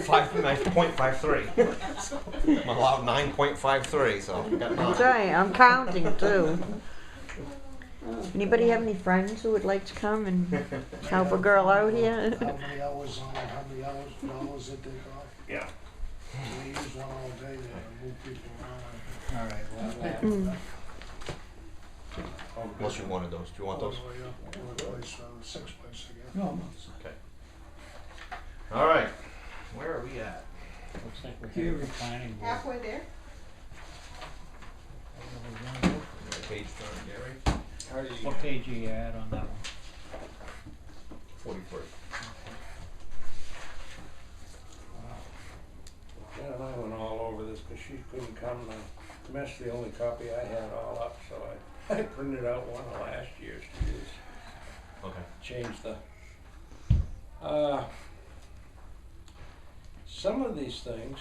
9.53. I'm allowed 9.53, so I've got That's 9. right, I'm counting too. Anybody have any friends who would like to come and help a girl out here? How many hours on it, how many dollars it take off? Yeah. So we use one all day there and move people around. All right, well, Unless you wanted those. Do you want those? All the way up to a place, six place, I guess. no, Okay. All right. Where are we at? looks like we're here for planning board. Halfway there? Page turn, Gary. What page are you at on that one? 43. Jen and I went all over this because she couldn't come and I messed the only copy I had all up, so I printed out one of last year's to use. Okay. Change the some of these things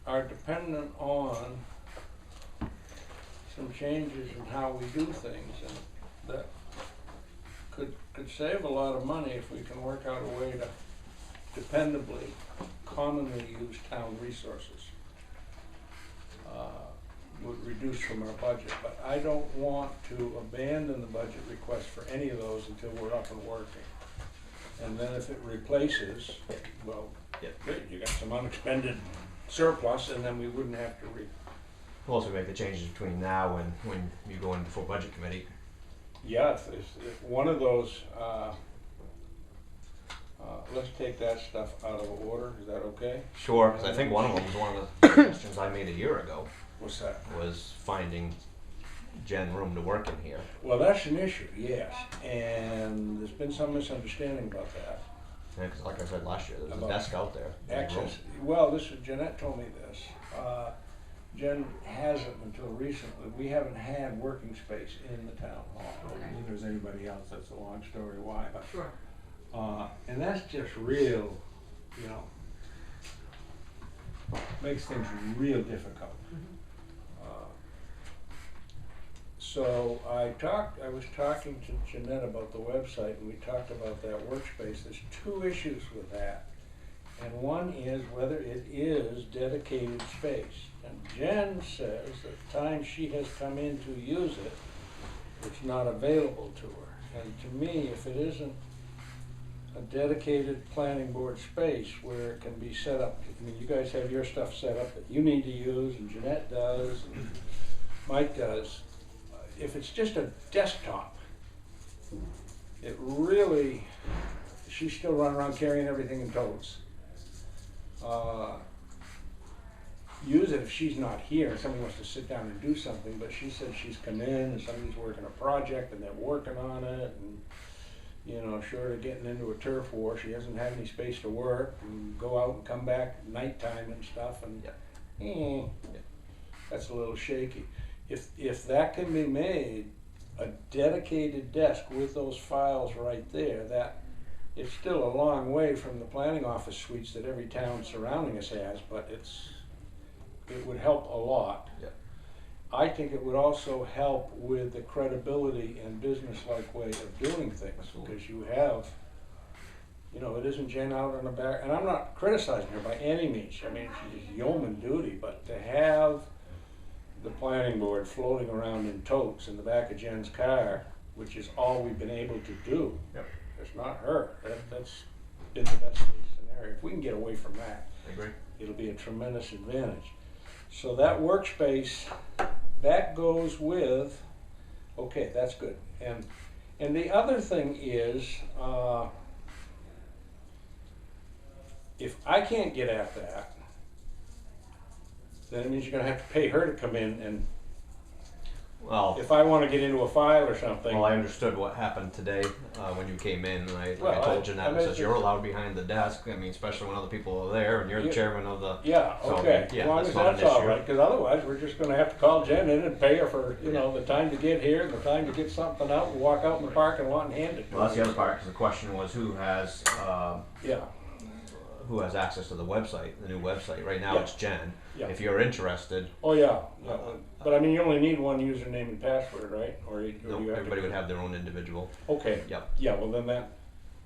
are dependent on some changes in how we do things, and that could save a lot of money if we can work out a way to dependably, commonly use town resources. Would reduce from our budget, but I don't want to abandon the budget request for any of those until we're up and working. And then if it replaces, well, great, you got some unexpended surplus, and then we wouldn't have to We'll also make the changes between now and when you go in before budget committee. yeah, if one of those, let's take that stuff out of order, is that okay? Sure, because I think one of them was one of the suggestions I made a year ago, What's that? was finding Jen room to work in here. Well, that's an issue, yes, and there's been some misunderstanding about that. Yeah, because like I said last year, there's a About desk out there. There's room. Access, well, Jeanette told me this. Jen hasn't until recently, we haven't had working space in the town hall. Neither has anybody else, that's a long story why, but. Sure. And that's just real, you know, makes things real difficult. So I was talking to Jeanette about the website, and we talked about that workspace. There's two issues with that. And one is whether it is dedicated space. And Jen says that the time she has come in to use it, it's not available to her. And to me, if it isn't a dedicated planning board space where it can be set up, I mean, you guys have your stuff set up that you need to use, and Jeanette does, and Mike does. If it's just a desktop, it really, she's still running around carrying everything in totes. Use it if she's not here and somebody wants to sit down and do something, but she said she's come in and somebody's working a project and they're working on it, and you know, short of getting into a turf war, she hasn't had any space to work and go out and come back at nighttime and stuff, and that's a little shaky. If that can be made a dedicated desk with those files right there, that it's still a long way from the planning office suites that every town surrounding us has, but it would help a lot. Yeah. I think it would also help with the credibility and business-like way of doing things, because you have, you know, it isn't Jen out on the back, and I'm not criticizing her by any means. I mean, she's yeoman duty, but to have the planning board floating around in totes in the back of Jen's car, which is all we've been able to do. Yep. It's not her. That's been the best case scenario. If we can get away from that, I agree. it'll be a tremendous advantage. So that workspace, that goes with, okay, that's good. And the other thing is, if I can't get at that, then it means you're gonna have to pay her to come in, and Well, if I wanna get into a file or something. I understood what happened today when you came in, and I told Jeanette, I says, you're allowed behind the desk. I mean, especially when other people are there, and you're the chairman of the. Yeah, So, okay, yeah, as long that's as not an that's all issue. right, because otherwise, we're just gonna have to call Jen in and pay her for, you know, the time to get here, and the time to get something out, and walk out in the parking lot and hand it to her. Well, that's the other part, because the question was who has access to the website, the new website. Right now, Yeah. it's Jen. Yeah. If you're interested, Oh, yeah, but I mean, you only need one username and password, right? Or no, you have everybody to. would have their own individual. Okay. Yep. Yeah, well then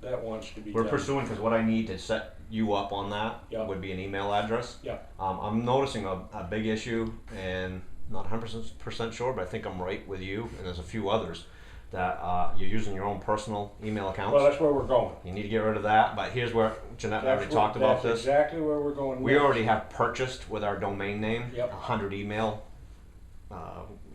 that wants to be We're done. pursuing, because what I need to set you up on that Yeah. would be an email address. Yeah. I'm noticing a big issue, and not 100% sure, but I think I'm right with you, and there's a few others, that you're using your own personal email accounts. Well, that's where we're going. You need to get rid of that, but here's where Jeanette already talked about That's this. exactly where we're going. We next. already have purchased with our domain name Yep. 100 email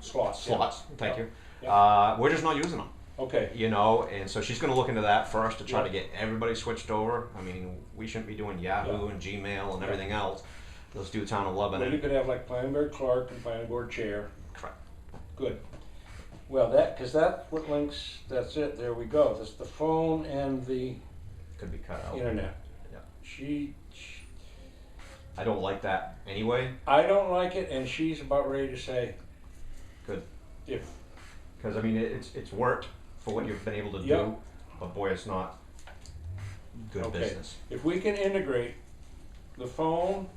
slots. slots. Thank you. Yep. We're just not using them. Okay. You know, and so she's going to look into that first to try Yeah. to get everybody switched over. I mean, we shouldn't be doing Yahoo Yeah. and Gmail and Yeah. everything else. Let's do Town of Well, you Lebanon. could have like planning board clerk and planning board chair. Correct. Good. Well, because that's what links. That's it. There we go. That's the phone and the Could be cut out. internet. Yeah. I I don't like that anyway. don't like it, and she's about ready to say, Good. if Because I mean, it's worked for what you've been able to Yeah. do, but boy, it's not good Okay. business. If we can integrate the phone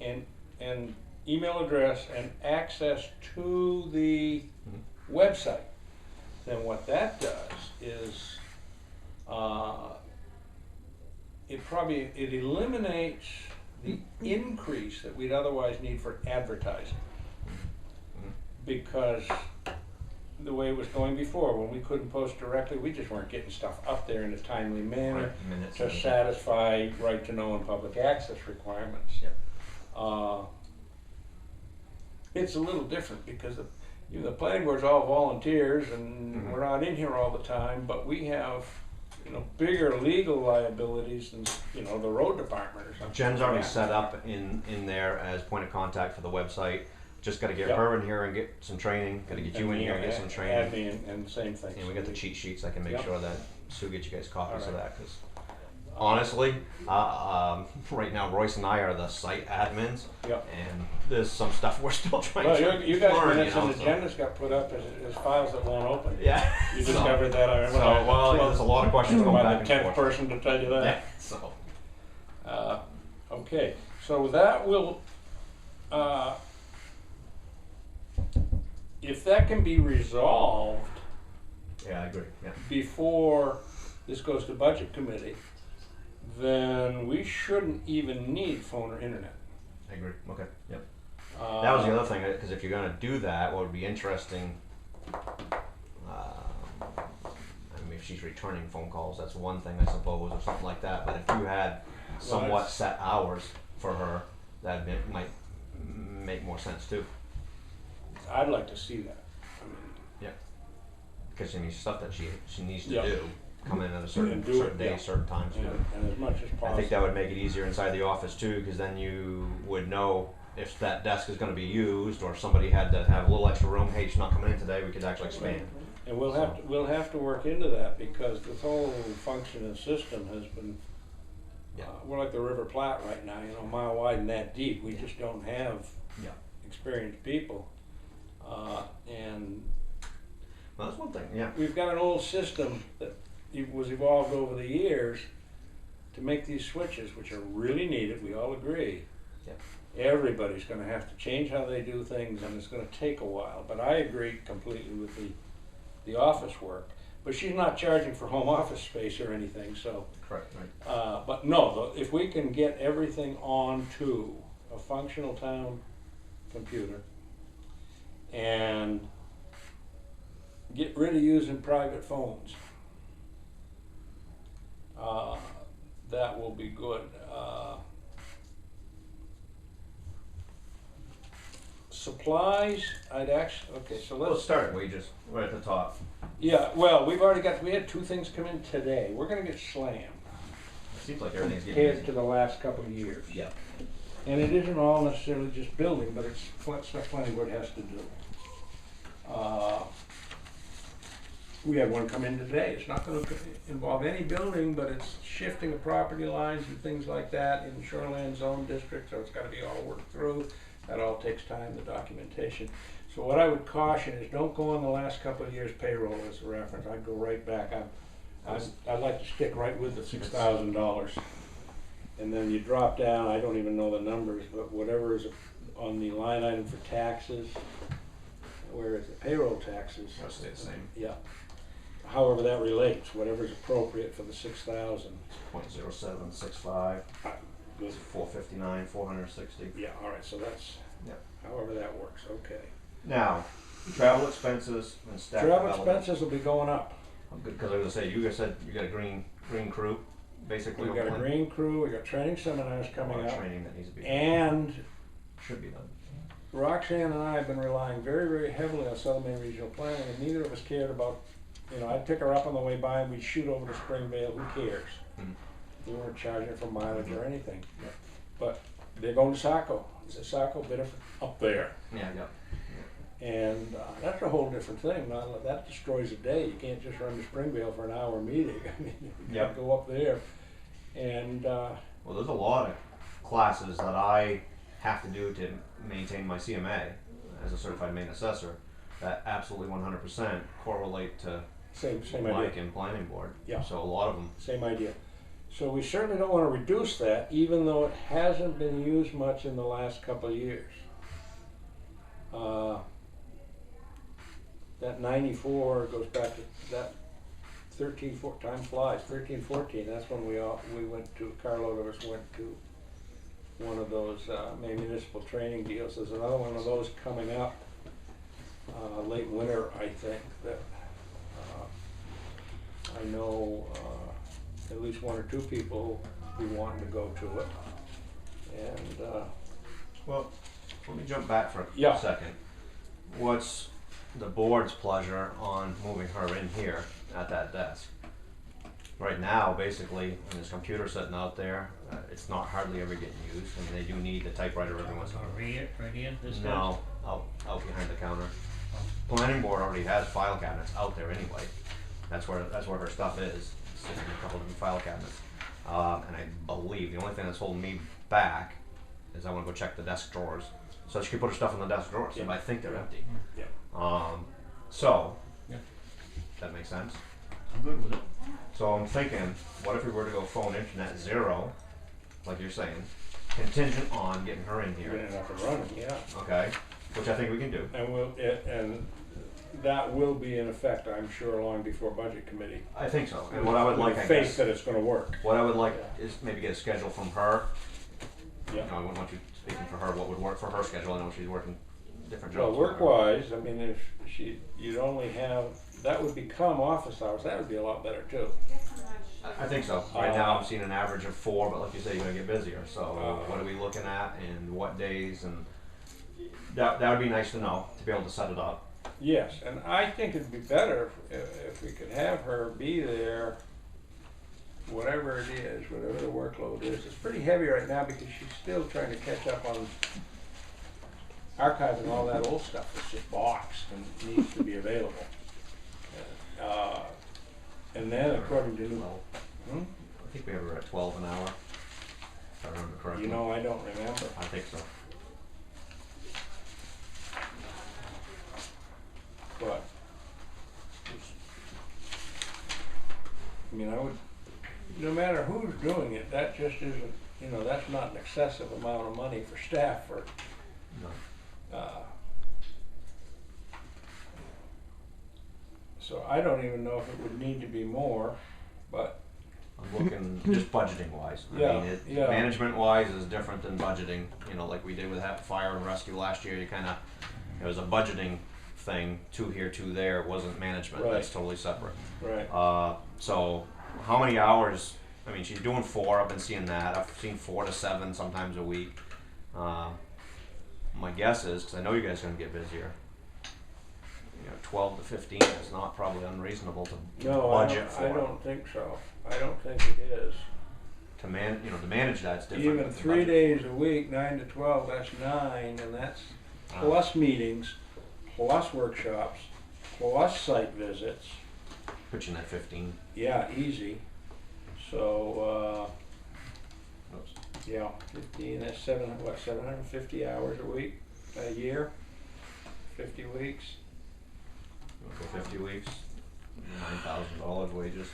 and email address and access to the website, then what that does is it eliminates the increase that we'd otherwise need for advertising. Because the way it was going before, when we couldn't post directly, we just weren't getting stuff up there in a timely manner Right, minutes to and- satisfy right to know and public access requirements. Yep. It's a little different because the planning board's all volunteers and Mhm. we're not in here all the time, but we have, bigger legal liabilities than, the road department or something. Jen's already Yeah. set up in there as point of contact for the website. Just got to get Yep. her in here and get some training. Got to get you in here and get some training. Add me and same thing. And we got the cheat sheets. I can make Yep. sure that Sue gets you guys copies of Alright. that. Because honestly, right now Royce and I are the site admins, Yep. and there's some stuff we're still trying Well, to you guys' learn. minutes You know, and so- agendas got put up as files that won't open. Yeah. You So- discovered that, I remember. So, well, there's a lot of questions going Am I back the and 10th forth. person to tell you that? Yeah. So. Okay, so that will, if that can be resolved Yeah, I agree. Yeah. before this goes to budget committee, then we shouldn't even need phone or internet. I agree. Okay. Yep. That was the other thing, because if you're going to do that, what would be interesting, I mean, if she's returning phone calls, that's one thing, I suppose, or something like that. But if you had somewhat that's- set hours for her, that might make more sense too. I'd like to see that. I mean, Because I mean, stuff that she needs to Yeah. do, come in at a certain And do it, day, yeah. certain times. and as much as possible. I think that would make it easier inside the office too, because then you would know if that desk is going to be used, or if somebody had to have a little extra room. Hey, she's not coming in today. We could actually expand. And we'll have to work into that because this whole function and system has been, Yeah. we're like the River Platte right now, a mile wide and that deep. We just don't have Yeah. experienced people. And Well, that's one thing. Yeah. we've got an old system that was evolved over the years to make these switches, which are really needed, we all agree. Yep. Everybody's gonna have to change how they do things and it's gonna take a while, but I agree completely with the office work. But she's not charging for home office space or anything, so, Correct. Right. but no, if we can get everything onto a functional town computer and get rid of using private phones, that will be good. Supplies, okay, so Let's let's, start at wages. We're at the top. yeah, well, we had 2 things come in today. We're gonna get slammed It seems like everything's getting compared busy. to the last couple of years. Yeah. And it isn't all necessarily just building, but it's stuff planning board has to do. We had one come in today. It's not gonna involve any building, but it's shifting of property lines and things like that in shoreline zone district, so it's gotta be all worked through. That all takes time, the documentation. So what I would caution is don't go on the last couple of years' payroll as a reference. I'd go right back. I'd like to stick right with the $6,000. And then you drop down, I don't even know the numbers, but whatever is on the line item for taxes, where is it, payroll taxes? It'll stay the same. Yeah. however that relates, whatever's appropriate for the 6,000. 0.0765. Good. 459, 460. Yeah, all right, so that's, Yeah. however that works, okay. Now, travel expenses and staff Travel development. expenses will be going up. I'm good, because I was gonna say, you guys said you got a green crew, basically. We've got a on plan. green crew, we got training seminars A coming lot of up, training that needs to be and should be done. Roxanne and I have been relying very, very heavily on Southern Maine Regional Planning, and neither of us cared about, I'd pick her up on the way by and we'd shoot over to Springvale, who cares? Mhm. We weren't charging her for mileage or anything. Yeah. But they're going to Saco. It's a Saco bit of up there. Yeah, yeah. And that's a whole different thing. Now, that destroys a day. You can't just run to Springvale for an hour meeting. I mean, you Yep. gotta go up there. And Well, there's a lot of classes that I have to do to maintain my CMA as a certified main assessor that absolutely 100% correlate to same Mike idea. and planning board. Yeah. So a lot of them. Same idea. So we certainly don't want to reduce that, even though it hasn't been used much in the last couple of years. That 94 goes back to that 13, time flies, 13, 14, that's when we went to, a carload of us went to one of those Maine municipal training deals. There's another one of those coming up late winter, I think, that I know at least one or two people be wanting to go to it. And Well, let me jump back for Yeah. a second. What's the board's pleasure on moving her in here at that desk? Right now, basically, when this computer sitting out there, it's not hardly ever getting used. I mean, they do need the typewriter every once in a while. Right in this desk? No, out behind the counter. Planning board already has file cabinets out there anyway. That's where her stuff is, sitting in a couple different file cabinets. And I believe the only thing that's holding me back is I want to go check the desk drawers, so she can put her stuff in the desk drawers. Yeah. If I think they're empty. Yeah. So Yeah. that makes sense. I'm good with it. So I'm thinking, what if we were to go phone internet 0, like you're saying, contingent on getting her in Getting here, it up and running, yeah. okay? Which I think we can do. And that will be in effect, I'm sure, long before budget committee. I think so. And what I would like, I Faith guess, that it's gonna work. what I would like is maybe get a schedule from her. Yeah. You know, I wouldn't want you speaking for her, what would work for her schedule. I know she's working different Well, jobs. work-wise, I mean, if you'd only have, that would become office hours, that would be a lot better too. I think so. Right now I'm seeing an average of 4, but like you say, you're gonna get busier. So what are we looking at and what days, and that would be nice to know, to be able to set it up. Yes, and I think it'd be better if we could have her be there, whatever it is, whatever the workload is. It's pretty heavy right now because she's still trying to catch up on archiving all that old stuff that's just boxed and needs to be available. And then according to new, I think we have her at 12 an hour, if I remember correctly. I don't remember. I think so. But, I mean, I would, no matter who's doing it, that just isn't, that's not an excessive amount of money for staff for, No. so I don't even know if it would need to be more, but, I'm looking just budgeting wise. I Yeah, mean, yeah. management wise is different than budgeting. Like we did with fire and rescue last year. It was a budgeting thing, 2 here, 2 there. It wasn't management. Right. That's totally separate. right, So how many hours? I mean, she's doing 4. I've been seeing that. I've seen 4 to 7 sometimes a week. My guess is, because I know you guys are going to get busier, 12 to 15 is not probably unreasonable to no, budget for. I don't think so. I don't think it is. To manage that's different. Even than 3 budget. days a week, 9 to 12, that's 9, and that's plus meetings, plus workshops, plus site visits. Put you in that 15. Yeah, easy. So, Oops. yeah, 15, that's 750 hours a week, a year, 50 weeks. For 50 weeks, $9,000 wages.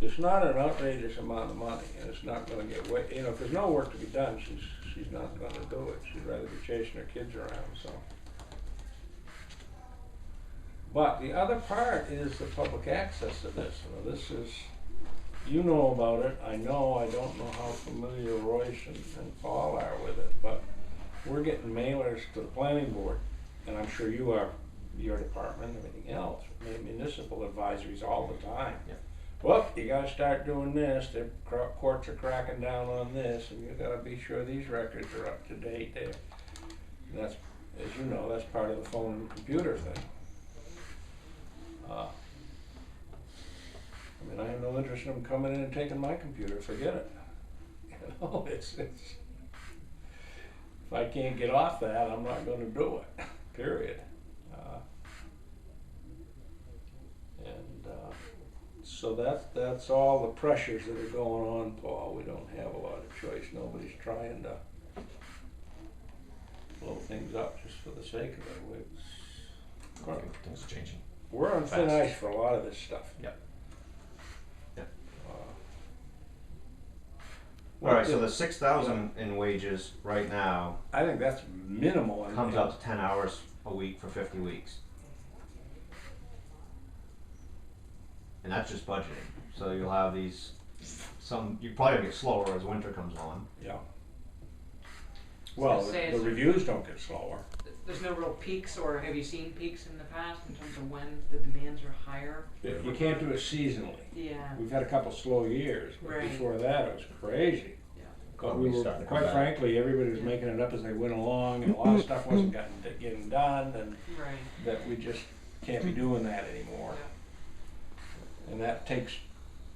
It's not an outrageous amount of money, and it's not gonna get if there's no work to be done, she's not gonna do it. She'd rather be chasing her kids around, so. But the other part is the public access to this. Now, this is, you know about it, I know, I don't know how familiar Royce and Paul are with it, but we're getting mailers to the planning board, and I'm sure you are, your department, and everything else, municipal advisories all the time. Yeah. Well, you gotta start doing this, the courts are cracking down on this, and you gotta be sure these records are up to date there. And that's, as you know, that's part of the phone and computer thing. I mean, I have no interest in them coming in and taking my computer, forget it. You know, it's, if I can't get off that, I'm not gonna do it, period. So that's all the pressures that are going on, Paul. We don't have a lot of choice. Nobody's trying to blow things up just for the sake of it. Things are changing. We're on thin Fast. ice for a lot of this stuff. Yep. Yep. What Alright, so the- the 6,000 in wages right now I think that's minimal. comes out to 10 hours a week for 50 weeks. And that's just budgeting. So you'll have these, you probably get slower as winter comes on. Yeah. Well, say the it's- reviews don't get slower. There's no real peaks, or have you seen peaks in the past in terms of when the demands are higher? You can't do it seasonally. Yeah. We've had a couple slow years, but Right. before that it was crazy. Yeah. But we we were, started to come quite back. frankly, everybody was making it up as they went along, and a lot of stuff wasn't getting done, and Right. that we just can't be doing that anymore. And that takes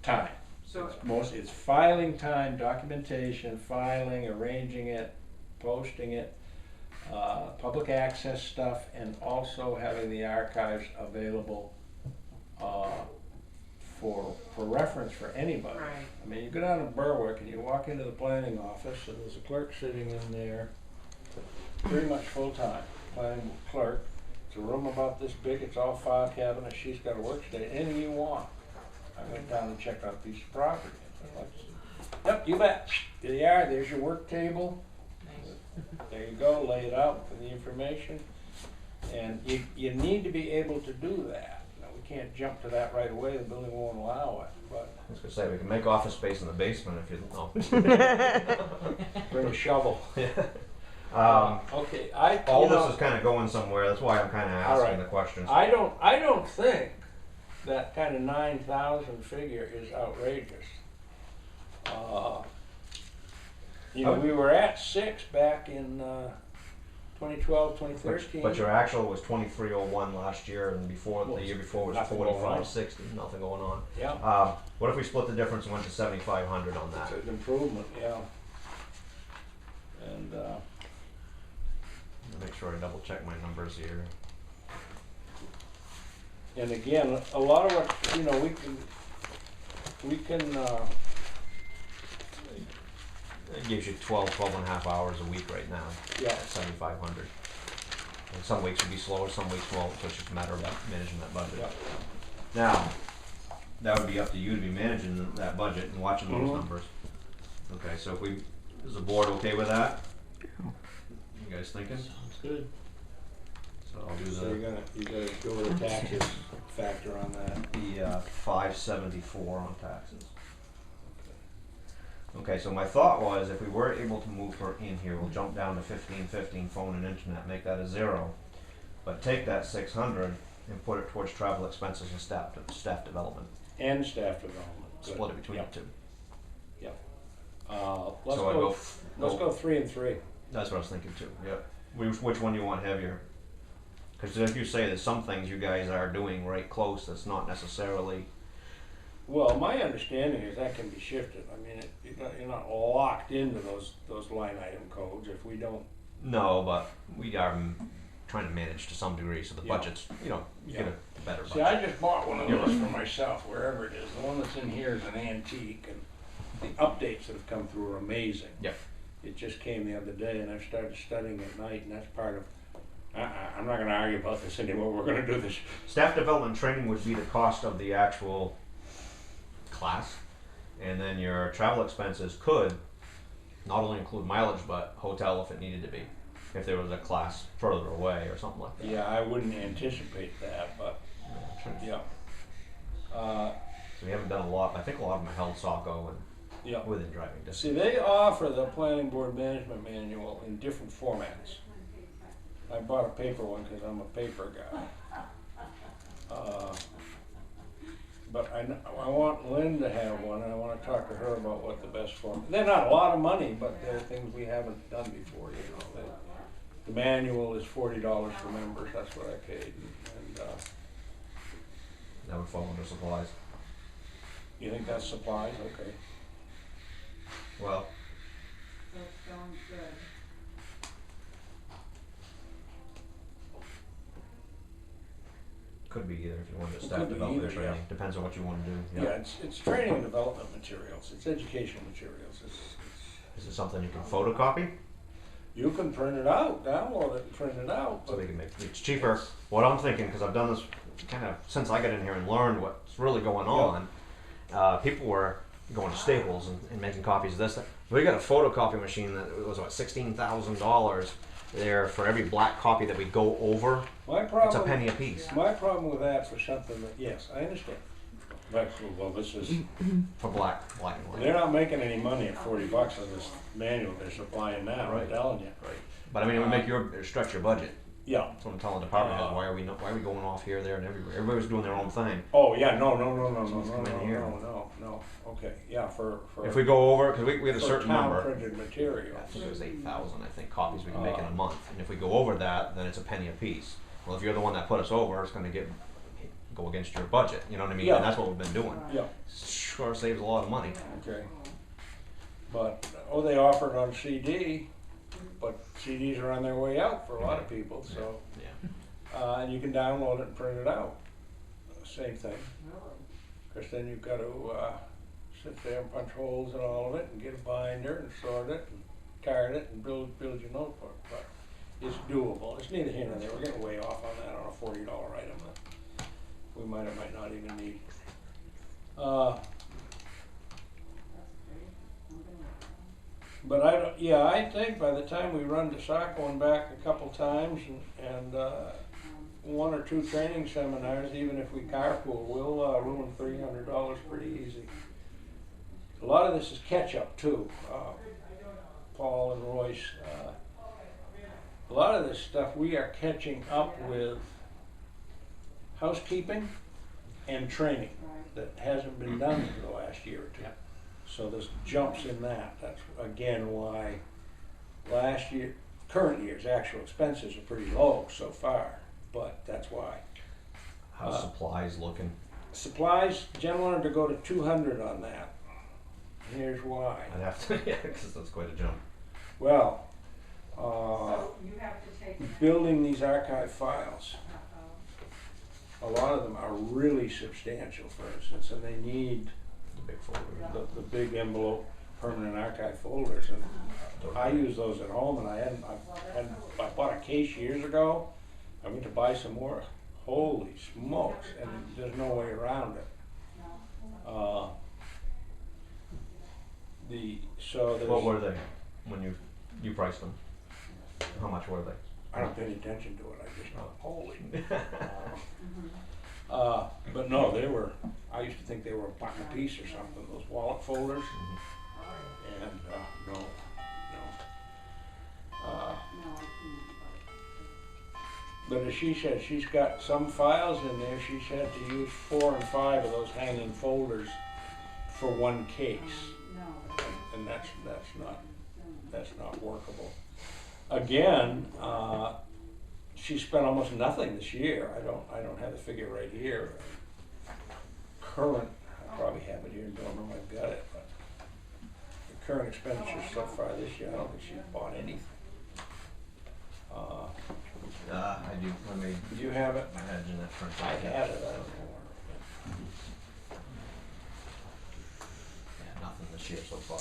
time. So It's filing time, documentation, filing, arranging it, posting it, public access stuff, and also having the archives available for reference for anybody. right. I mean, you go down to Berwick and you walk into the planning office and there's a clerk sitting in there, pretty much full-time, planning clerk. It's a room about this big, it's all file cabinets, she's got a workstation, anything you want. I went down and checked out a piece of property. I said, yep, you bet. There you are, there's your work table. Nice. There you go, lay it out for the information. And you need to be able to do that. Now, we can't jump to that right away, the building won't allow it, but I was gonna say, we can make office space in the basement if you, no. bring a shovel. Okay, All this is kinda going somewhere, that's why I'm kinda All right. asking the questions. I don't think that kind of 9,000 figure is outrageous. We were at 6 back in 2012, 2013. But your actual was 2301 last year, and before, Well, the year before was nothing going on. 4560, nothing going on. Yeah, What if we split the difference and went to 7,500 on that? it's an improvement, yeah. And Make sure I double check my numbers here. and again, a lot of what, we can It gives you 12 and a half hours a week right now yeah, at 7,500. And some weeks would be slower, some weeks won't, so it's just a matter of managing that budget. yeah. Now, that would be up to you to be managing that budget and watching those Mhm. numbers. Okay, so if we, is the board okay with that? You guys thinking? Sounds good. So I'll do So you gotta go with the taxes factor on that. the 574 on taxes. Okay, so my thought was if we were able to move her in here, we'll jump down to 1515 phone and internet, make that a 0. But take that 600 and put it towards travel expenses and staff development. And staff development. Good. Split it between Yep. the two. Yep. So I go, Let's go 3 and 3. That's what I was thinking too, yep. Which one do you want heavier? Because like you say, there's some things you guys are doing right close that's not necessarily, Well, my understanding is that can be shifted. I mean, you're not locked into those line item codes if we don't. no, but we are trying to manage to some degree, so the Yeah. budget's, you Yeah. get a better See, budget. I just bought one of those for myself, wherever it is. The one that's in here is an antique, and the updates that have come through are amazing. Yep. It just came the other day, and I've started studying at night, and that's part of. I'm not going to argue about this anymore. We're going to do this. Staff development training would be the cost of the actual class, and then your travel expenses could not only include mileage, but hotel if it needed to be, if there was a class further away or something like that. Yeah, I wouldn't anticipate that, but Yeah. So we haven't done a lot. I think a lot of them are held Saco and Yeah. within driving distance. See, they offer the planning board management manual in different formats. I bought a paper one because I'm a paper guy. But I want Lynn to have one, and I want to talk to her about what the best form. They're not a lot of money, but they're things we haven't done before, you know. The manual is $40 for members, that's what I paid. And That would fall under supplies. you think that's supplies? Okay. Well, That sounds good. could be either if you wanted to It staff could be development either, training. yeah. Depends on what you want to do. Yeah, it's training and development materials, it's educational materials. Is it something you can photocopy? You can print it out, download it and print it out. So but they can make it's cheaper. What I'm thinking, because I've done this kind of since I got in here and learned what's really going on, people were going to Staples and making copies of this. We got a photocopy machine that was what $16,000 there for every black copy that we go over. My It's a problem, penny a piece my problem with that for something that, yes, I understand. But, well, this is, for black and white. they're not making any money at $40 on this manual they're supplying now, I'm Right. telling you. Right. But I mean, it would make stretch your budget. Yeah. That's what I'm telling the department heads. Why are we going off here, there, and everywhere? Everybody's doing their own thing. Oh, yeah, no, okay, yeah, for. If we go over, because we had a for certain town number. printed materials. I think it was 8,000. I think copies we can make in a month. And if we go over that, then it's a penny a piece. Well, if you're the one that put us over, it's going to go against your budget. You know what I mean? Yeah. And that's what we've been doing. Yeah, Sure saves a lot of money. okay. But, they offer it on CD, but CDs are on their way out for a lot of people, so. Yeah. And you can download it and print it out. Same thing. Because then you've got to sit there and punch holes in all of it and get a binder and sort it and card it and build your notebook. But it's doable. It's neither here nor there. We're getting way off on that on a $40 item that we might or might not even need. But I think by the time we run to Saco and back a couple times and one or two training seminars, even if we carpool, we'll ruin $300 pretty easy. A lot of this is catch up too. Paul and Royce, a lot of this stuff we are catching up with housekeeping and training that hasn't been done for the last year or two. So there's jumps in that. That's again why current year's actual expenses are pretty low so far, but that's why. How's supplies looking? Supplies, Jen wanted to go to 200 on that. Here's why. I'd have to, yeah, because that's quite a jump. Well, So you have to take. building these archive files, a lot of them are really substantial, for instance, and they need The big folder. the big envelope permanent archive folders, and I use those at home, and I bought a case years ago. I went to buy some more. Holy smokes! And there's no way around it. What were they when you priced them? How much were they? I don't pay any attention to it. I just know. Holy. Mhm. But no, they were. I used to think they were a buck a piece or something. Those wallet folders. And no. But as she said, she's got some files in there. She's had to use 4 and 5 of those hanging folders for one case, and that's not workable. Again, she spent almost nothing this year. I don't have the figure right here. Current, I probably have it here. Don't know if I've got it, but the current expenditures so far this year, I don't think she's bought anything. I do. I mean, Do you have it? I had Jeanette print it. I had it. I don't know where. Yeah, nothing this year so far.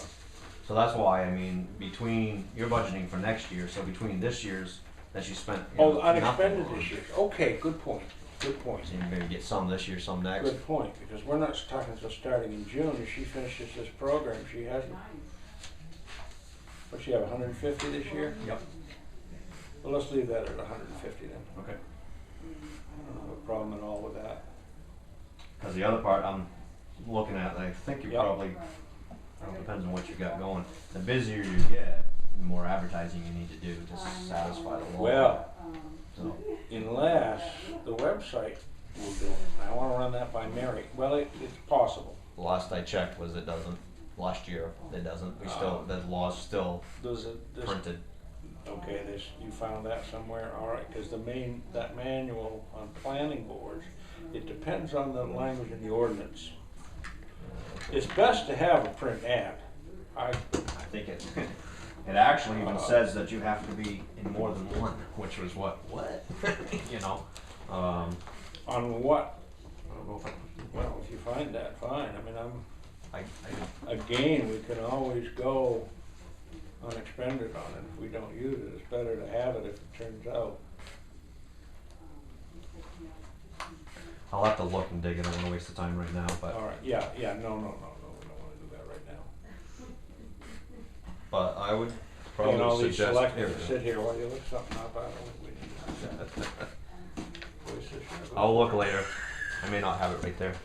So that's why, I mean, between, you're budgeting for next year, so between this year's that you spent. You Oh, know, unexpended nothing on, this year. Okay, good point. Good point. so you maybe get some this year, some next. Good point, because we're not talking until starting in June. If she finishes this program, she hasn't. What, she have 150 this year? Yep. Well, let's leave that at 150 then. Okay. I don't have a problem at all with that. Cause the other part I'm looking at, and I think you Yep. probably, it depends on what you got going. The busier you get, the more advertising you need to do to satisfy the law. Well, So, unless the website will do it. I wanna run that by Mary. Well, it's possible. the last I checked was it doesn't, last year, it doesn't, we still, the law's still Does it, this, printed. okay, this, you found that somewhere, all right, cause that manual on planning boards, it depends on the language in the ordinance. It's best to have a print ad. I think it, it actually even says that you have to be in more than one, which was what, you know, On what? I don't know if I, Well, if you find that, fine. I mean, I, again, we can always go unexpended on it if we don't use it. It's better to have it if it turns out. I'll have to look and dig it, I don't wanna waste the time right now, but. All right, yeah, no, we don't wanna do that right now. But I would And all probably these suggest. selectmen sit here while you look something up, I don't think we need to do that. Waste this sugar. I'll look later. I may not have it right there.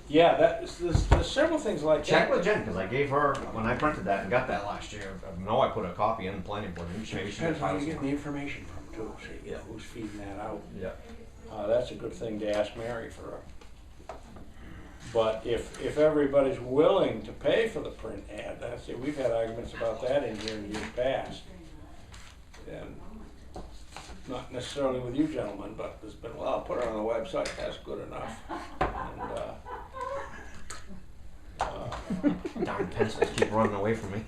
Yeah, there's several things like that. Check with Jen, cause I gave her, when I printed that and got that last year, I know I put a copy in the planning board, maybe she Depends on where you files get the information from too, see, Yeah. who's feeding that out. Yeah. That's a good thing to ask Mary for. But if everybody's willing to pay for the print ad, we've had arguments about that in here in years past. And not necessarily with you gentlemen, but there's been, well, put it on the website, that's good enough. And, Darn pencils keep running away from me.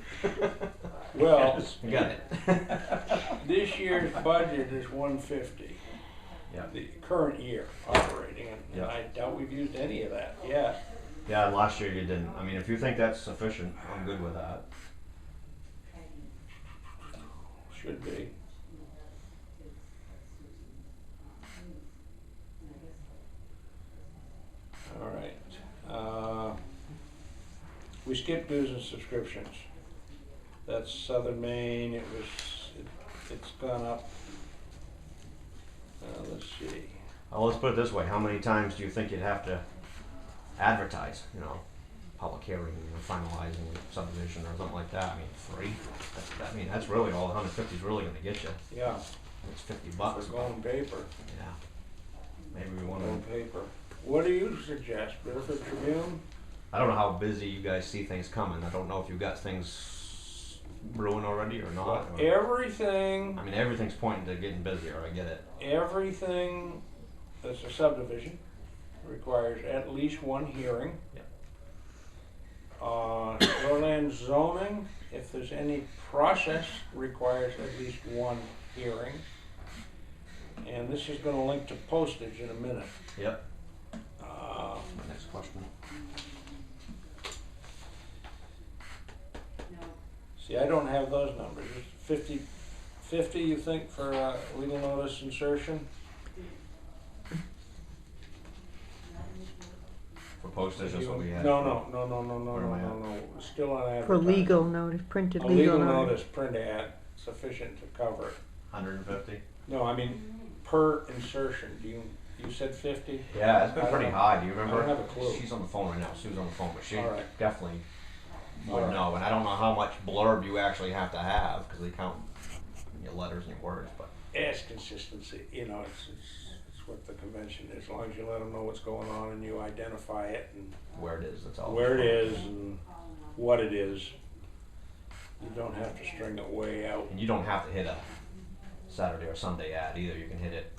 well, You got it. this year's budget is $150. Yeah. The current year operating, and Yeah. I doubt we've used any of that yet. Yeah, last year you didn't. I mean, if you think that's sufficient, I'm good with that. Should be. All right. We skipped dues and subscriptions. That's Southern Maine. It's gone up. Let's see. Well, let's put it this way, how many times do you think you'd have to advertise, you know, public hearing, finalizing subdivision or something like that? I mean, 3? I mean, that's really all 150 is really gonna get you. Yeah, It's $50. for going paper. Yeah. Maybe we wanna, Going paper. What do you suggest, Bedford Tribune? I don't know how busy you guys see things coming. I don't know if you've got things brewing already or not. Or, Everything. I mean, everything's pointing to getting busier, I get it. Everything that's a subdivision requires at least one hearing. Yep. Shoreland zoning, if there's any process, requires at least one hearing. And this is gonna link to postage in a minute. Yep. Uh, My next question. See, I don't have those numbers. It's 50 you think for legal notice insertion? For postage, that's what we had. No, Where am I at? Still on advertising. For legal notice, printed A legal legal notice. notice print ad sufficient to cover it. 150? No, I mean, per insertion, you said 50? Yeah, it's been I don't pretty know. high. Do you remember? I don't have a clue. She's on the phone right now. Sue's on the phone, but she All right. definitely would All right. know. And I don't know how much blurb you actually have to have because they count your letters and your words. But It's consistency, it's what the convention is, as long as you let them know what's going on and you identify it and where it is, that's all. where it is and what it is. You don't have to string it way out. And you don't have to hit a Saturday or Sunday ad either. You can hit it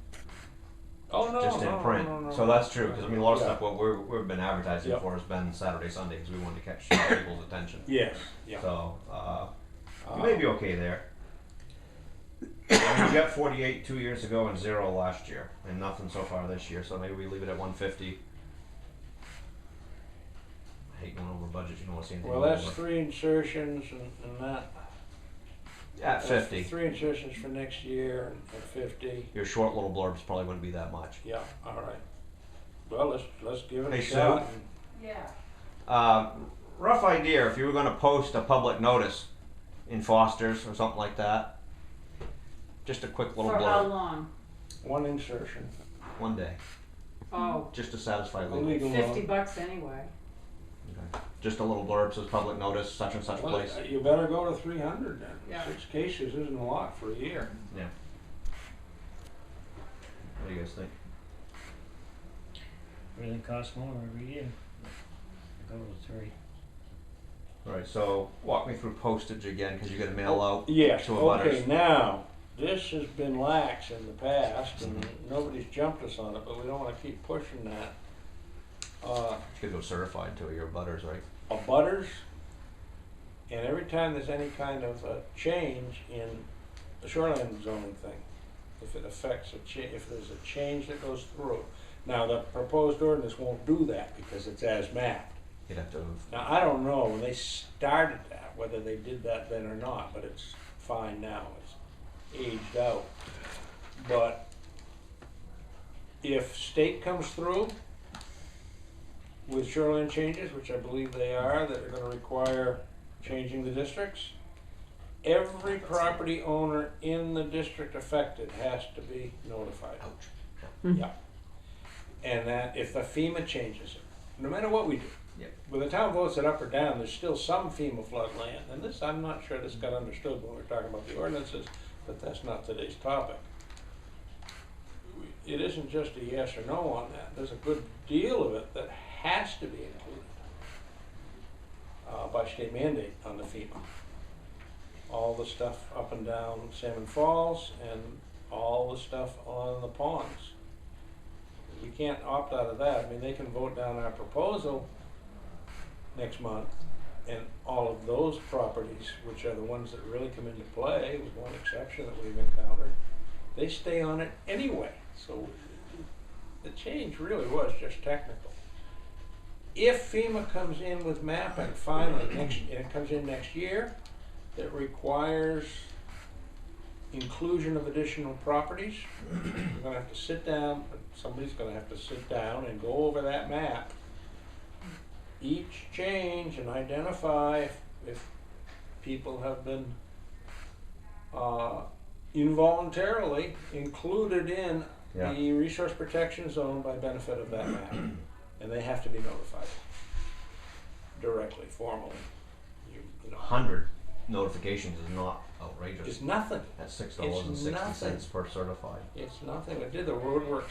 Oh, no, just in no, print. no, no, So that's true because I mean a lot of Yeah. stuff what we've been advertising Yep. for has been Saturday, Sunday because we wanted to catch people's attention. Yes, yeah. So you may be okay there. You got 48 2 years ago and 0 last year, and nothing so far this year. So maybe we leave it at 150. I hate going over budget. You don't want to see anything. Well, that's over. 3 insertions and that. At 50. 3 insertions for next year and at 50. Your short little blurbs probably wouldn't be that much. Yeah, all right. Well, let's give it Hey, a shot. Sue? Yeah. Rough idea if you were going to post a public notice in Foster's or something like that. Just a quick little For how blurb. long? 1 insertion. One day. Oh, just to satisfy legal. Legal. $50 anyway. Okay. Just a little blurb says public notice, such and such Well, place. you better go to 300 then. Yeah. 6 cases isn't a lot for a year. Yeah. What do you guys think? Everything costs more every year. Go with 3. Alright, so walk me through postage again, cause you gotta mail out Yes, to okay, abutters. now, this has been lax in the past, and nobody's jumped us on it, but we don't wanna keep pushing that. You could go certified to your abutters, right? Abutters, and every time there's any kind of a change in the shoreline zoning thing, if it affects if there's a change that goes through. Now, the proposed ordinance won't do that because it's as mapped. You'd have to have, Now, I don't know when they started that, whether they did that then or not, but it's fine now, it's aged out. But if state comes through with shoreline changes, which I believe they are, that are gonna require changing the districts, every property owner in the district affected has to be notified. ouch. Yeah. And that if the FEMA changes it, no matter what we do, Yep. whether the town votes it up or down, there's still some FEMA flood land. And this, I'm not sure this got understood when we're talking about the ordinances, but that's not today's topic. It isn't just a yes or no on that. There's a good deal of it that has to be included by state mandate on the FEMA. All the stuff up and down Salmon Falls and all the stuff on the ponds. We can't opt out of that. I mean, they can vote down our proposal next month, and all of those properties, which are the ones that really come into play, with one exception that we've encountered, they stay on it anyway. So the change really was just technical. If FEMA comes in with mapping finally and it comes in next year, that requires inclusion of additional properties, we're gonna have to sit down, somebody's gonna have to sit down and go over that map, each change, and identify if people have been involuntarily included in Yeah. the resource protection zone by benefit of that map. And they have to be notified directly, formally. You know, 100 notifications is not outrageous. it's nothing. At $6.60 per certified. It's nothing. I did the road work.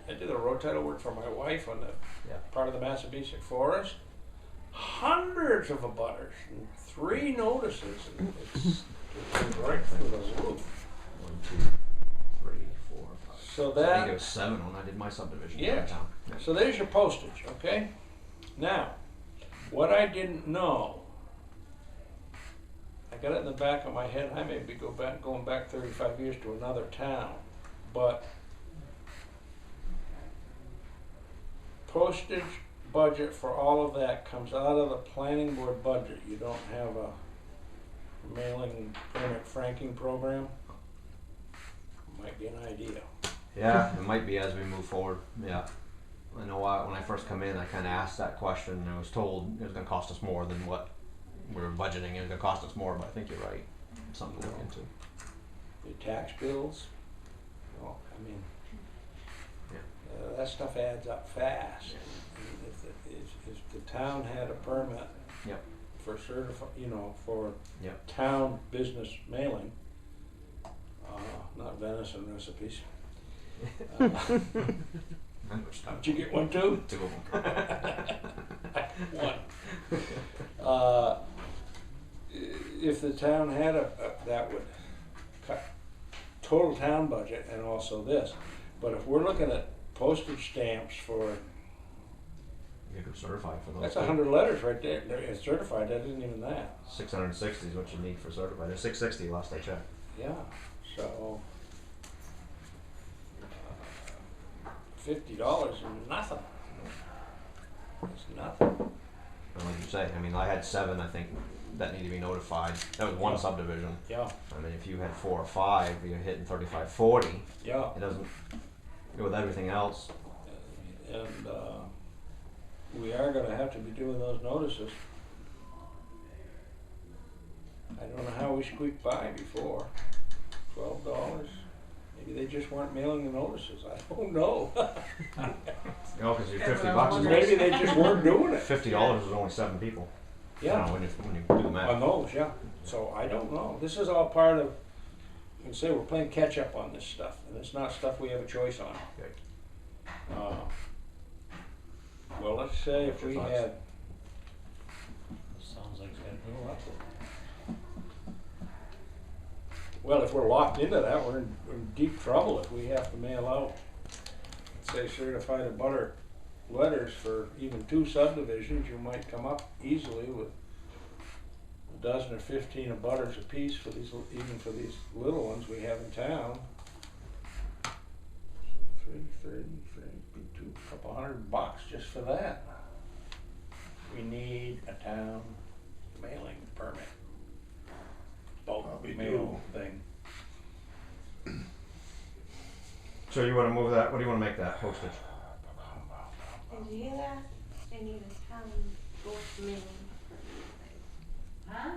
I did the road title work for my wife on the Yeah. part of the Massabesic Forest. Hundreds of abutters and 3 notices, and it's right through the roof. 1, 2, 3, 4, 5. So I think that it was 7 when I did my subdivision Yeah. downtown. So there's your postage, okay? Now, what I didn't know, I got it in the back of my head, I may be going back 35 years to another town, but postage budget for all of that comes out of the planning board budget. You don't have a mailing permit franking program? Might be an idea. Yeah, it might be as we move forward. Yeah. I know when I first come in, I kind of asked that question, and I was told it was going to cost us more than what we were budgeting. It was going to cost us more, but I think you're right. Something to look into. The tax bills, well, I mean, that stuff adds up fast. And if the town had a permit Yep. for for Yep. town business mailing, not venison recipes. Did you get one too? 2 of them. One. If the town had that would cut total town budget and also this. But if we're looking at postage stamps for, You could certify for those. that's too. 100 letters right there. It's certified, that isn't even that. 660 is what you need for certified. There's 660 last I checked. Yeah, so $50 is nothing. It's nothing. And like you say, I mean, I had 7, I think, that need to be notified. That was one Yeah. subdivision. Yeah, I mean, if you had 4 or 5, you're hitting 35, 40. yeah. It doesn't go with everything else. And we are gonna have to be doing those notices. I don't know how we squeaked by before. $12, Maybe they just weren't mailing the notices, I don't know. You know, cause you're That's 50 what I bucks was is Maybe they just weren't doing it. $50 is only 7 people. You Yeah. know, when you do the math. On those, yeah. So I don't know. This is all part of, you can say we're playing catch up on this stuff, and it's not stuff we have a choice on. Okay. Well, let's say if we Thoughts? had, Sounds like it's gonna go up. well, if we're locked into that, we're in deep trouble if we have to mail out, say, certified abutter letters for even 2 subdivisions. You might come up easily with a dozen or 15 abutters apiece for these, even for these little ones we have in town. 30, couple $100 just for that. We need a town mailing permit. Bulk Probably mail thing. So you wanna move that, what do you wanna make that, postage? And do you hear that? They need a town bulk mailing Huh?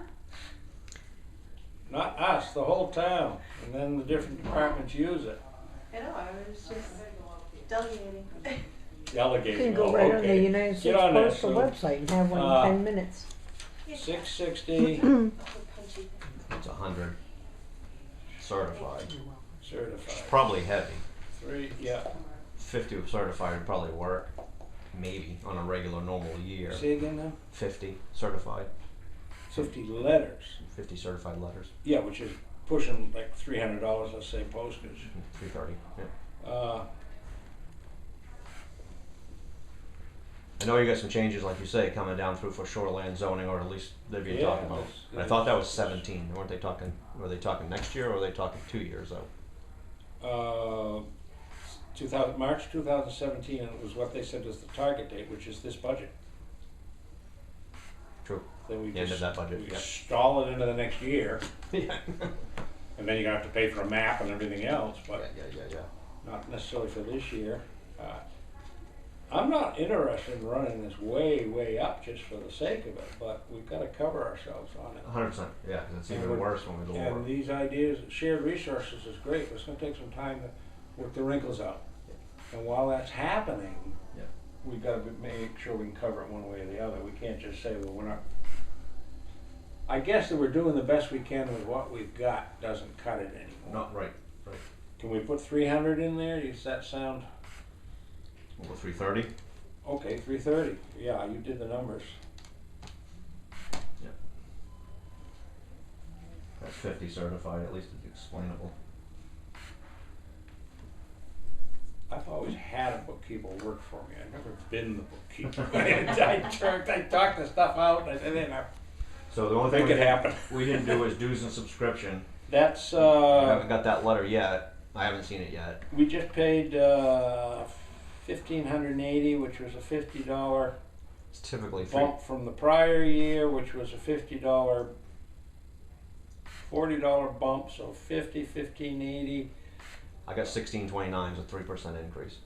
Not us, the whole town, and then the different departments use it. I know, I was just delegating. Delegating, You can go oh, right on the okay. United Get States on that, Postal Sue. website and have one Uh, in 10 minutes. 660 It's 100 certified. certified. Probably heavy. 3, yeah. 50 of certified would probably work, maybe, on a regular normal year. Say again now? 50 certified, 50 letters. 50 certified letters, Yeah, which is pushing like $300, let's say, postage. 330, yeah. I know you got some changes, like you say, coming down through for shoreland zoning, or at least they've been Yeah, talking about. that's- But I thought that was 17, weren't they talking, were they talking next year, or were they talking 2 years out? 2000, March 2017, and it was what they said was the target date, which is this budget. True. Then we The end of just that budget, we yeah. stall it into the next year, Yeah, and then you're gonna have to pay for a map and everything else, but yeah. not necessarily for this year. I'm not interested in running this way up just for the sake of it, but we've gotta cover ourselves on it. 100%, yeah, 'cause it's And even we're- worse when we go over. And these ideas, shared resources is great, but it's gonna take some time to work the wrinkles out. And while that's happening, Yeah. we've gotta make sure we can cover it one way or the other. We can't just say, well, we're not. I guess that we're doing the best we can with what we've got doesn't cut it anymore. Not right. Can we put 300 in there? Does that sound, We'll go 330. okay, 330, yeah, you did the numbers. That's 50 certified, at least it's explainable. I've always had a bookkeeper work for me. I've never been the bookkeeper. I talked the stuff out and I said, then I So the only thing make it happen. we didn't do is dues and subscription. That's, I haven't got that letter yet. I haven't seen it yet. we just paid, $1,580, which was a $50 It's typically free. bump from the prior year, which was a $40 bump, so 1580. I got 1629, so 3% increase,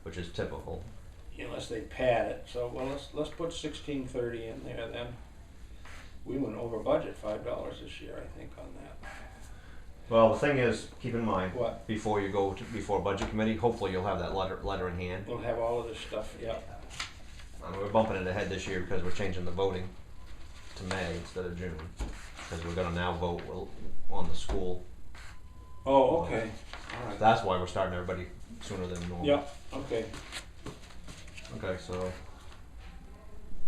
which is typical. Unless they pad it, so, well, let's put 1630 in there then. We went over budget $5 this year, I think, on that. Well, the thing is, keep in mind, What? before you go to before budget committee, hopefully you'll have that letter in hand. We'll have all of this stuff, yeah. We're bumping it ahead this year because we're changing the voting to May instead of June, because we're gonna now vote on the school. Oh, okay, all right. That's why we're starting everybody sooner than normal. Yep, okay. Okay, so.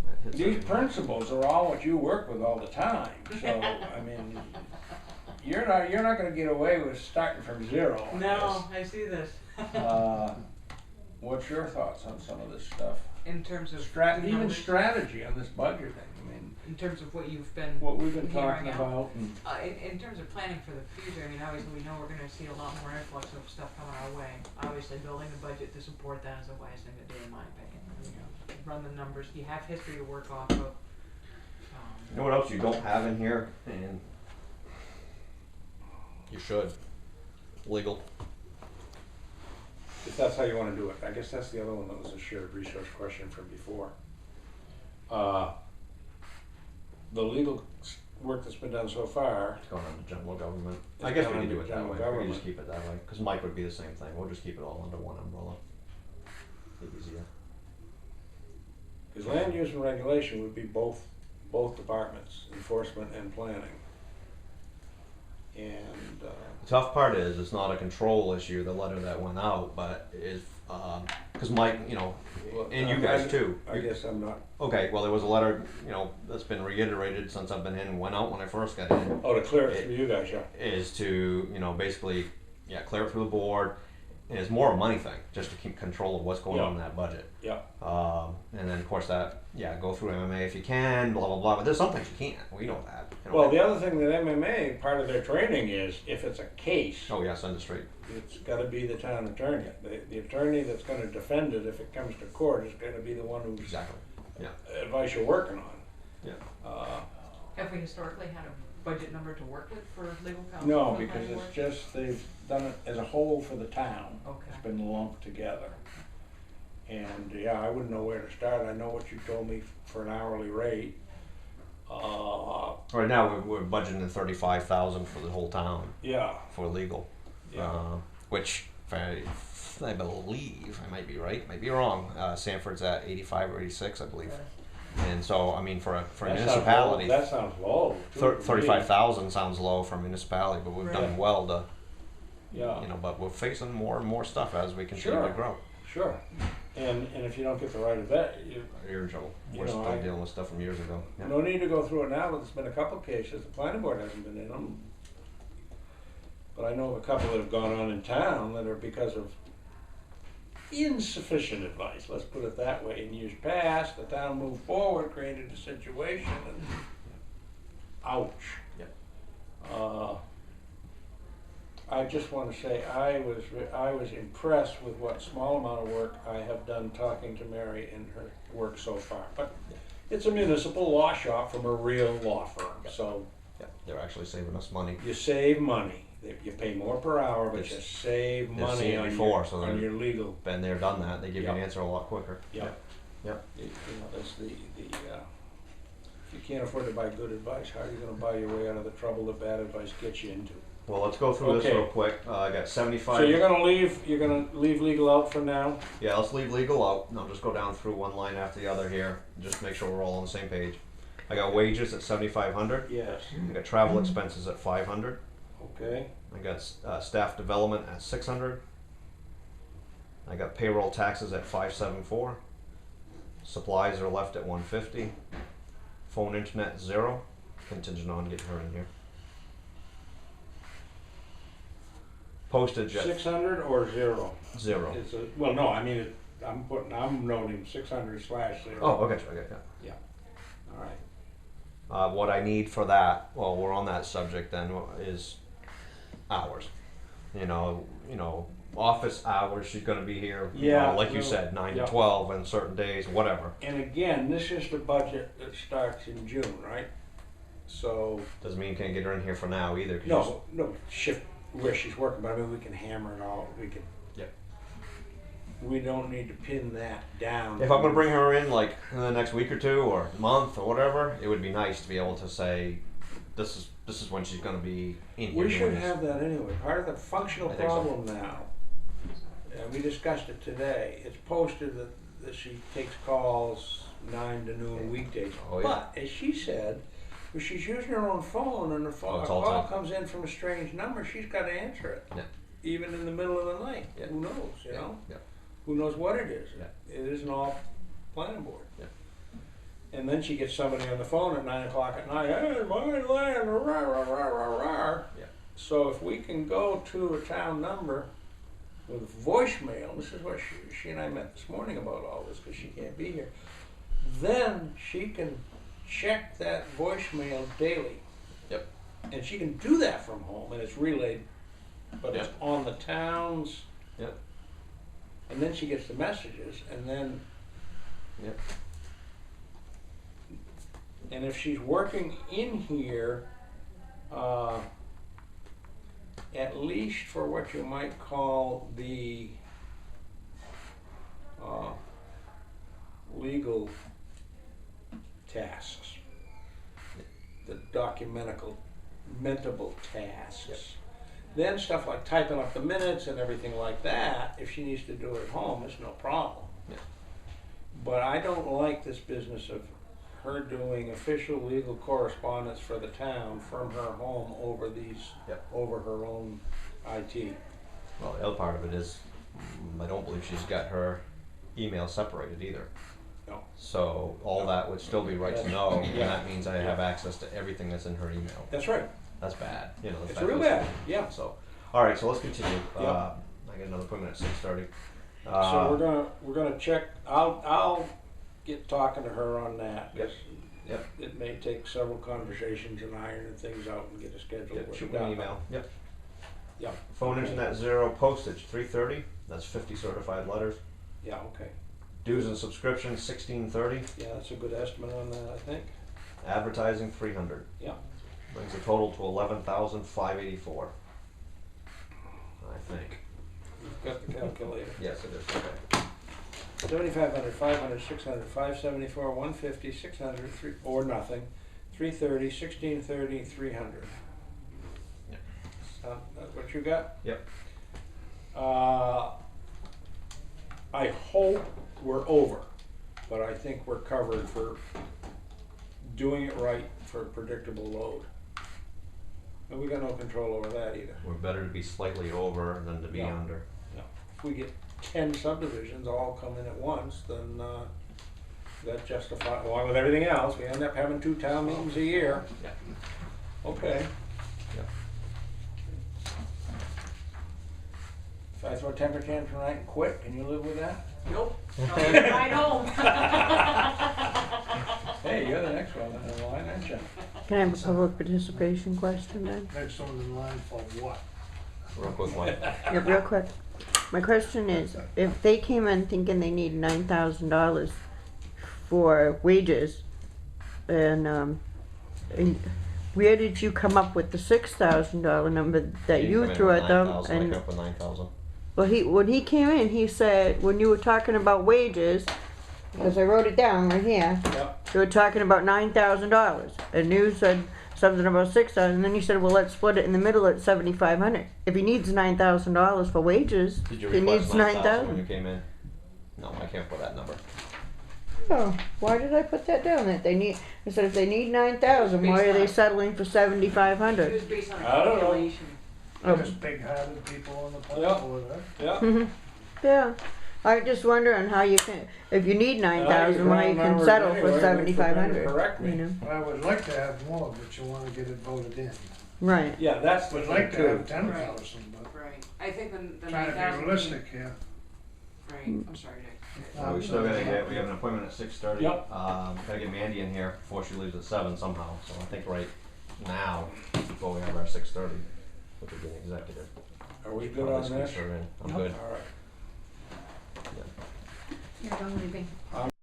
that hits These everyone. principles are all what you work with all the time, so, I mean, you're not gonna get away with starting from zero on No, I see this. this. What's your thoughts on some of this stuff? In terms of Even numbers, strategy on this budget thing, I mean, in terms of what you've been what we've been hearing talking out. about and. In terms of planning for the future, I mean, obviously we know we're gonna see a lot more influx of stuff coming our way. Obviously, building a budget to support that is the wise thing to do, in my opinion. You know, run the numbers, you have history to work off of. You know what else you don't have in here, and you should? Legal. If that's how you wanna do it, I guess that's the other one that was a shared resource question from before. The legal work that's been done so far. It's going under general government. It's I guess we going can do under it that general way. We can government. just keep it that way. Because Mike would be the same thing. We'll just keep it all under one umbrella. Be easier. Because land use and regulation would be both departments, enforcement and planning. And, The tough part is it's not a control issue, the letter that went out, but is, because Mike, you know, and you guys too. I guess I'm not, Okay, well, there was a letter, you know, that's been reiterated since I've been in and went out when I first got in, to clear it for you guys, yeah. is to, you know, basically, yeah, clear it through the board. And it's more a money thing, just to keep control of what's going on in that budget. Yeah. And then of course that, yeah, go through MMA if you can, blah, blah, blah, but there's some things you can't, we know that. You know, Well, the other thing that MMA, part of their training is, if it's a case, oh yeah, send it straight. it's gotta be the town attorney. The attorney that's gonna defend it if it comes to court is gonna be the one who's Exactly, yeah. advice you're working on. Yeah. Have we historically had a budget number to work with for legal counsel? No, for the because planning it's board? just, they've done it as a whole for the town. Okay. It's been lumped together. And yeah, I wouldn't know where to start. I know what you told me for an hourly rate. Right now, we're budgeting 35,000 for the whole town Yeah, for legal. yeah. Which, if I believe, I might be right, might be wrong, Sanford's at 85 or 86, I believe. And so, I mean, for a That sounds municipality, low. That sounds low. too, to me. 35,000 sounds low for a municipality, but we've done Right. well to, Yeah. you know, but we're facing more and more stuff as we continue Sure. to grow. Sure. And if you don't get the right of that, You're in trouble. You We're know, still I- dealing with stuff from years ago. Yeah. no need to go through it now, but there's been a couple of cases. The planning board hasn't been in them. But I know of a couple that have gone on in town that are because of insufficient advice, let's put it that way. In years past, the town moved forward, created a situation, and ouch. Yep. I just want to say I was impressed with what small amount of work I have done talking to Mary and her work so far. But it's a municipal law shop from a real law firm, so Yeah, they're actually saving us money. you save money. You pay more per hour, but They've- you save they've money seen it on before, so on they're- your legal. Been there, done that. They give you an Yeah. answer a lot quicker. Yeah. Yeah. You know, that's the if you can't afford to buy good advice, how are you going to buy your way out of the trouble that bad advice gets you into? Well, let's go through this Okay. real quick. I got 75. So you're going to leave legal out for now? Yeah, let's leave legal out. And I'll just go down through one line after the other here, just to make sure we're all on the same page. I got wages at 7,500. Yes. I got travel expenses at 500. Okay. I got staff development at 600. I got payroll taxes at 574. Supplies are left at 150. Phone internet 0, contingent on getting her in here. Postage at 600 or 0? 0. It's a, well, no, I mean, I'm noting 600/0. Oh, okay, I got that. All right. What I need for that, well, we're on that subject then, is hours. You know, office hours, she's gonna be here, you know, Yeah, like you no, said, 9 yeah. to 12 on certain days, whatever. And again, this is the budget that starts in June, right? So, Doesn't mean you can't get her in here for now either. 'Cause no, shift where she's working, but I mean, we can hammer it all, we can. Yep. We don't need to pin that down. If I'm gonna bring her in like in the next week or two or month or whatever, it would be nice to be able to say, this is when she's gonna be in here. We should doing this. have that anyway, part of the functional I think so. problem now. And we discussed it today, it's posted that she takes calls 9 to noon weekdays. Oh, yeah. But, as she said, if she's using her own phone and a Oh, a it's all call time. comes in from a strange number, she's gotta answer it. Yeah. Even in the middle of the night, Yeah. who knows, you Yeah, know? yeah. Who knows what it is? Yeah. It isn't all planning board. Yeah. And then she gets somebody on the phone at 9 o'clock at night, hey, my land, rah, rah, rah, rah, rah. Yeah. So if we can go to a town number with voicemail, this is what she and I met this morning about all this because she can't be here, then she can check that voicemail daily. Yep. And she can do that from home and it's relayed, but it's Yep. on the town's. Yep. And then she gets the messages and then. Yep. And if she's working in here, at least for what you might call the legal tasks, the documentable tasks. Then stuff like typing up the minutes and everything like that, if she needs to do it at home, it's no problem. Yeah. But I don't like this business of her doing official legal correspondence for the town from her home over over her own IT. Well, the other part of it is, I don't believe she's got her email separated either. No. So all that would still be right to know, and Yeah. that means I have access to everything that's in her email. That's right. That's bad, you know. It's real bad, yeah. So, all right, so let's continue. Yeah. I got another appointment at 6:30. So we're gonna check, I'll get talking to her on that. Yep. Yep. It may take several conversations and ironing things out and get a schedule. Yep, worked shoot me an out. email. Yep. Yep. Phone, internet, zero, postage, 330. That's 50 certified letters. Yeah, okay. Dues and subscriptions, 1630. Yeah, that's a good estimate on that, I think. Advertising, 300. Yeah. Brings the total to 11,584. I think. You've got the calculator. Yes, it is. Okay. 7,500, 500, 600, 574, 150, 600, or nothing. 330, 1630, 300. Yep. That's what you got? Yep. I hope we're over, but I think we're covered for doing it right for a predictable load. And we got no control over that either. We're better to be slightly over than to be Yeah. under. No. If we get 10 subdivisions all come in at once, then that justifies, along with everything else, we end up having 2 town meetings a year. Yeah. Okay. Yep. If I throw a temper tantrum tonight and quit, can you live with that? Nope. I'll take it right home. Hey, you're the next one on the line, aren't you? Can I have a public participation question then? Next one in line for what? Real quick one. Yeah, real quick. My question is, if they came in thinking they need $9,000 for wages, and where did you come up with the $6,000 number that He you come in threw with at them? 9,000, I come up with 9,000. Well, when he came in, he said, when you were talking about wages, because I wrote it down right here, Yep. you were talking about $9,000, and you said something about 6,000, and then you said, well, let's split it in the middle at 7,500. If he needs $9,000 for wages, Did you he needs request 9,000 when you 9,000. came in? No, I can't put that number. Oh, why did I put that down? That they need, I said if they need 9,000, why are they settling for It 7,500? was based on a I don't know. calculation. Oh. Just big-hearted people on the Yeah. planning board, huh? Yeah. Mhm. Yeah, I just wondering how you can, if you need 9,000, why you can settle for 7,500. Correct me. You know, I would like to have more, but you wanna get it voted in. right. Yeah, that's the Would thing like to have too. 10,000, but Right. I think the trying to 9,000. be realistic here. Right. I'm sorry, Dick. We still gotta get, we have an appointment at 6:30. Yep. Gotta get Mandy in here before she leaves at 7 somehow, so I think right now, before we have our 6:30, which would be an executive. Are we good Probably on squeeze this? her in. I'm Yep. good. All right. You're leaving.